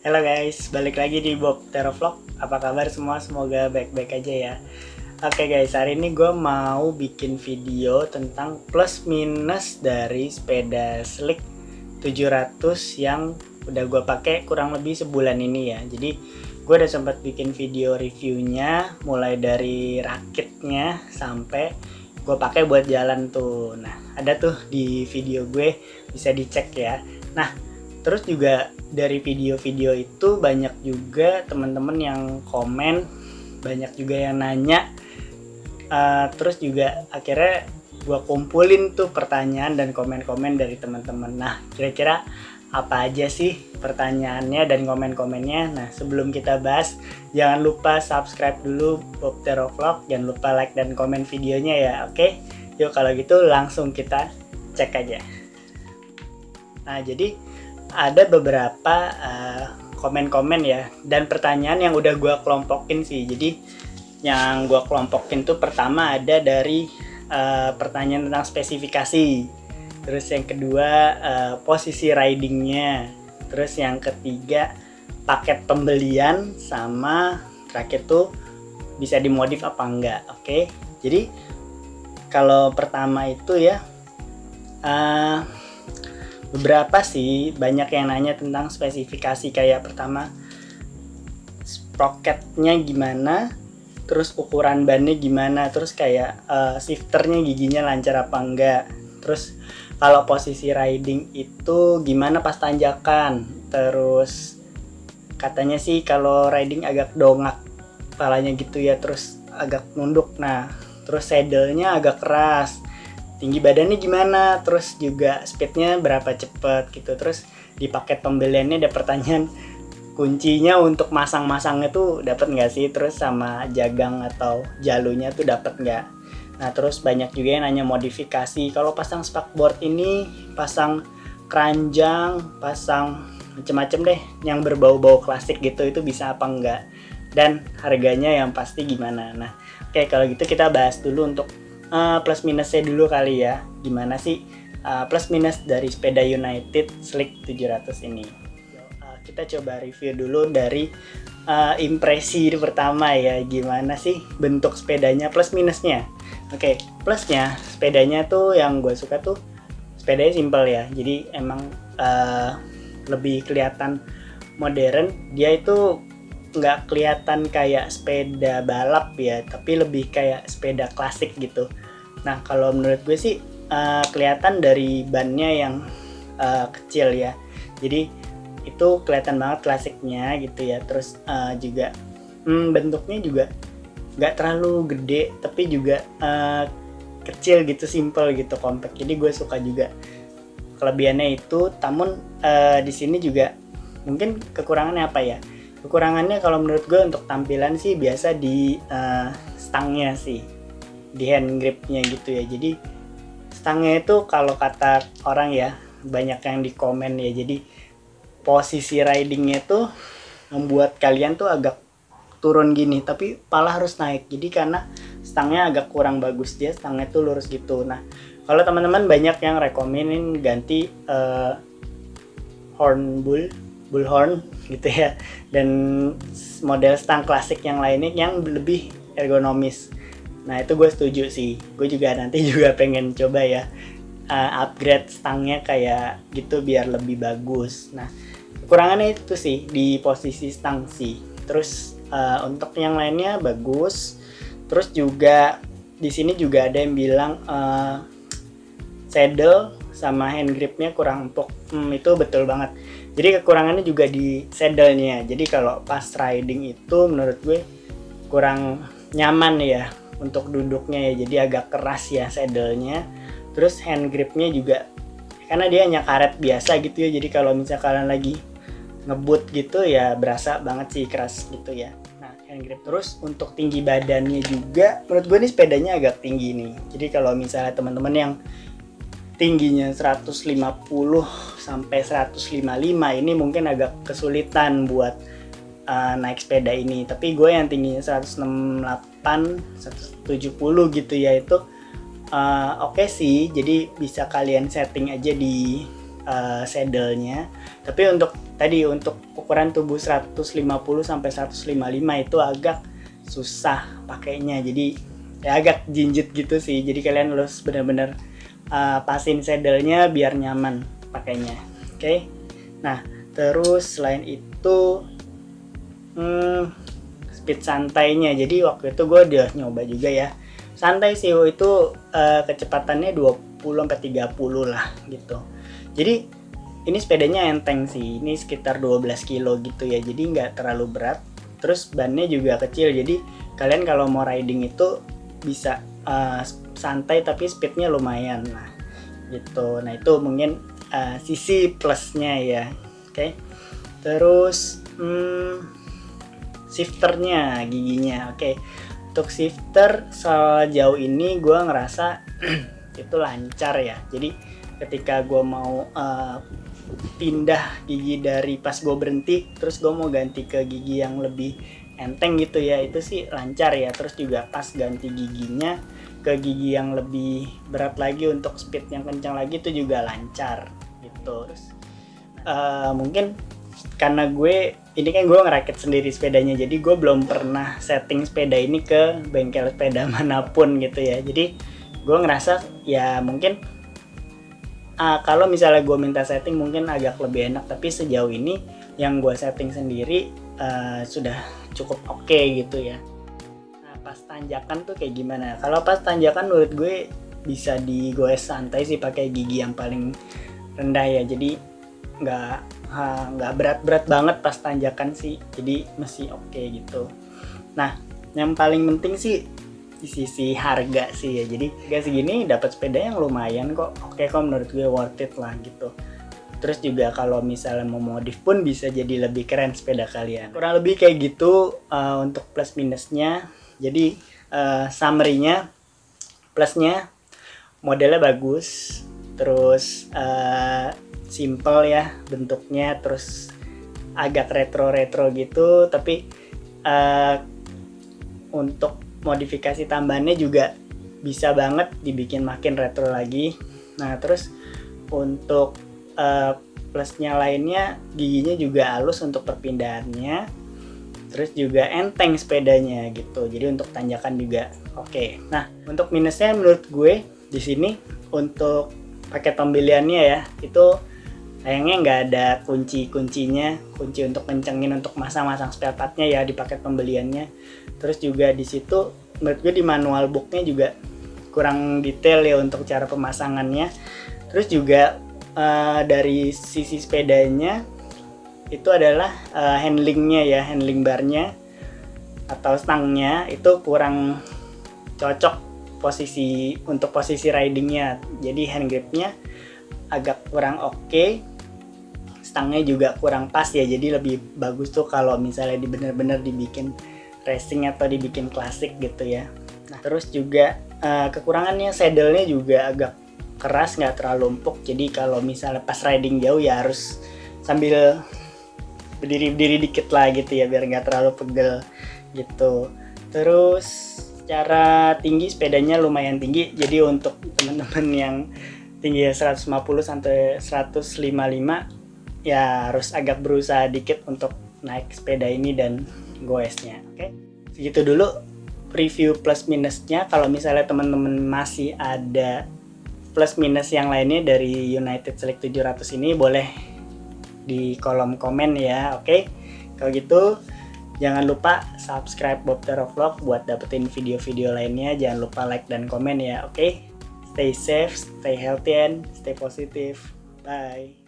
Halo guys, balik lagi di Bob Vlog. Apa kabar semua? Semoga baik-baik aja ya. Oke guys, hari ini gue mau bikin video tentang plus minus dari sepeda Slick 700 yang udah gue pakai kurang lebih sebulan ini ya. Jadi gue udah sempat bikin video reviewnya, mulai dari rakitnya sampai gue pakai buat jalan tuh. Nah, ada tuh di video gue, bisa dicek ya. Nah, terus juga dari video-video itu banyak juga teman-teman yang komen, banyak juga yang nanya. Terus juga akhirnya gue kumpulin tuh pertanyaan dan komen-komen dari teman-teman. Nah, kira-kira apa aja sih pertanyaannya dan komen-komennya? Nah, sebelum kita bahas, jangan lupa subscribe dulu Bob Vlog, jangan lupa like dan komen videonya ya. Oke, yuk kalau gitu langsung kita cek aja. Nah, jadi ada beberapa komen-komen ya dan pertanyaan yang udah gue kelompokin sih. Jadi yang gue kelompokin tuh pertama ada dari pertanyaan tentang spesifikasi, terus yang kedua posisi ridingnya, terus yang ketiga paket pembelian, sama terakhir tuh bisa dimodif apa enggak. Oke, jadi kalau pertama itu ya beberapa sih banyak yang nanya tentang spesifikasi, kayak pertama sprocketnya gimana, terus ukuran bannya gimana, terus kayak shifternya giginya lancar apa enggak, terus kalau posisi riding itu gimana pas tanjakan, terus katanya sih kalau riding agak dongak kepalanya gitu ya, terus agak nunduk. Nah, terus saddle-nya agak keras, tinggi badannya gimana, terus juga speednya berapa cepet gitu. Terus di paket pembeliannya ada pertanyaan kuncinya untuk masang-masangnya tuh dapat nggak sih, terus sama jagang atau jalunya tuh dapat nggak. Nah, terus banyak juga yang nanya modifikasi, kalau pasang spakboard ini, pasang keranjang, pasang macem-macem deh yang berbau-bau klasik gitu, itu bisa apa enggak, dan harganya yang pasti gimana. Nah, oke, kalau gitu kita bahas dulu untuk plus minusnya dulu kali ya. Gimana sih plus minus dari sepeda United Slick 700 ini? Kita coba review dulu dari impresi pertama ya. Gimana sih bentuk sepedanya, plus minusnya? Oke, plusnya sepedanya tuh yang gue suka tuh sepedanya simple ya. Jadi emang lebih kelihatan modern. Dia itu nggak kelihatan kayak sepeda balap ya, tapi lebih kayak sepeda klasik gitu. Nah, kalau menurut gue sih kelihatan dari bannya yang kecil ya, jadi itu kelihatan banget klasiknya gitu ya. Terus juga bentuknya juga nggak terlalu gede, tapi juga kecil gitu, simple gitu, compact. Jadi gue suka juga kelebihannya itu. Namun di sini juga mungkin kekurangannya apa ya? Kekurangannya kalau menurut gue untuk tampilan sih biasa di stangnya sih, di hand gripnya gitu ya. Jadi stangnya itu kalau kata orang ya, banyak yang di komen ya, jadi posisi ridingnya tuh membuat kalian tuh agak turun gini, tapi pala harus naik. Jadi karena stangnya agak kurang bagus, dia stangnya tuh lurus gitu. Nah, kalau teman-teman banyak yang rekomenin ganti bullhorn gitu ya, dan model stang klasik yang lainnya yang lebih ergonomis. Nah, itu gue setuju sih. Gue juga nanti juga pengen coba ya upgrade stangnya kayak gitu biar lebih bagus. Nah, kekurangannya itu sih di posisi stang sih. Terus untuk yang lainnya bagus. Terus juga di sini juga ada yang bilang saddle sama hand gripnya kurang empuk. Itu betul banget. Jadi kekurangannya juga di saddle-nya. Jadi kalau pas riding itu menurut gue kurang nyaman ya untuk duduknya ya. Jadi agak keras ya saddle-nya. Terus hand gripnya juga karena dia hanya karet biasa gitu ya. Jadi kalau misalnya kalian lagi ngebut gitu ya berasa banget sih keras gitu ya. Nah, hand grip. Terus untuk tinggi badannya juga menurut gue nih sepedanya agak tinggi nih. Jadi kalau misalnya teman-teman yang tingginya 150 sampai 155 ini mungkin agak kesulitan buat naik sepeda ini. Tapi gue yang tingginya 168, 170 gitu ya, itu oke sih. Jadi bisa kalian setting aja di saddle-nya. Tapi untuk ukuran tubuh 150 sampai 155 itu agak susah pakainya. Jadi ya agak jinjit gitu sih. Jadi kalian harus benar-benar pasin saddle-nya biar nyaman pakainya. Oke. Nah, terus selain itu speed santainya. Jadi waktu itu gue udah nyoba juga ya. Santai sih itu kecepatannya 20 sampai 30 lah gitu. Jadi ini sepedanya enteng sih. Ini sekitar 12 kilo gitu ya. Jadi nggak terlalu berat. Terus bannya juga kecil. Jadi kalian kalau mau riding itu bisa santai tapi speednya lumayan lah gitu. Nah itu mungkin sisi plusnya ya. Oke. Terus shifternya, giginya. Oke. Untuk shifter sejauh ini gue ngerasa itu lancar ya. Jadi ketika gue mau pindah gigi dari pas gue berhenti terus gue mau ganti ke gigi yang lebih enteng gitu ya, itu sih lancar ya. Terus juga pas ganti giginya ke gigi yang lebih berat lagi untuk speed yang kencang lagi itu juga lancar gitu. Terus mungkin karena ini kan gue ngerakit sendiri sepedanya, jadi gue belum pernah setting sepeda ini ke bengkel sepeda manapun gitu ya. Jadi gue ngerasa ya mungkin kalau misalnya gue minta setting mungkin agak lebih enak, tapi sejauh ini yang gue setting sendiri sudah cukup oke gitu ya. Nah pas tanjakan tuh kayak gimana? Kalau pas tanjakan menurut gue bisa digoes santai sih pakai gigi yang paling rendah ya. Jadi nggak berat-berat banget pas tanjakan sih, jadi masih oke gitu. Nah yang paling penting sih di sisi harga sih ya. Jadi harga segini dapat sepeda yang lumayan kok, oke kok menurut gue, worth it lah gitu. Terus juga kalau misalnya mau modif pun bisa jadi lebih keren sepeda kalian. Kurang lebih kayak gitu untuk plus minusnya. Jadi summary-nya, plusnya modelnya bagus, terus simple ya bentuknya, terus agak retro gitu, tapi untuk modifikasi tambahannya juga bisa banget dibikin makin retro lagi. Nah terus untuk plusnya lainnya, giginya juga halus untuk perpindahannya, terus juga enteng sepedanya gitu. Jadi untuk tanjakan juga oke. Nah untuk minusnya menurut gue di sini untuk paket pembeliannya ya, itu sayangnya nggak ada kunci untuk kencengin untuk masang spare partnya ya di paket pembeliannya. Terus juga di situ menurut gue di manual booknya juga kurang detail ya untuk cara pemasangannya. Terus juga dari sisi sepedanya itu adalah handling barnya atau stangnya itu kurang cocok untuk posisi ridingnya. Jadi hand gripnya agak kurang oke, stangnya juga kurang pas ya. Jadi lebih bagus tuh kalau misalnya bener-bener dibikin racing atau dibikin klasik gitu ya. Nah terus juga kekurangannya saddle-nya juga agak keras, nggak terlalu empuk. Jadi kalau misalnya pas riding jauh ya harus sambil berdiri dikit lah gitu ya biar nggak terlalu pegel gitu. Terus secara tinggi sepedanya lumayan tinggi. Jadi untuk teman-teman yang tinggi 150 sampai 155 ya harus agak berusaha dikit untuk naik sepeda ini dan goesnya. Oke. Segitu dulu review plus minusnya. Kalau misalnya teman-teman masih ada plus minus yang lainnya dari United Select 700 ini, boleh di kolom komen ya. Oke. Kalau gitu jangan lupa subscribe Bob Tero Vlog buat dapetin video-video lainnya. Jangan lupa like dan komen ya. Oke. Stay safe, stay healthy, and stay positive. Bye.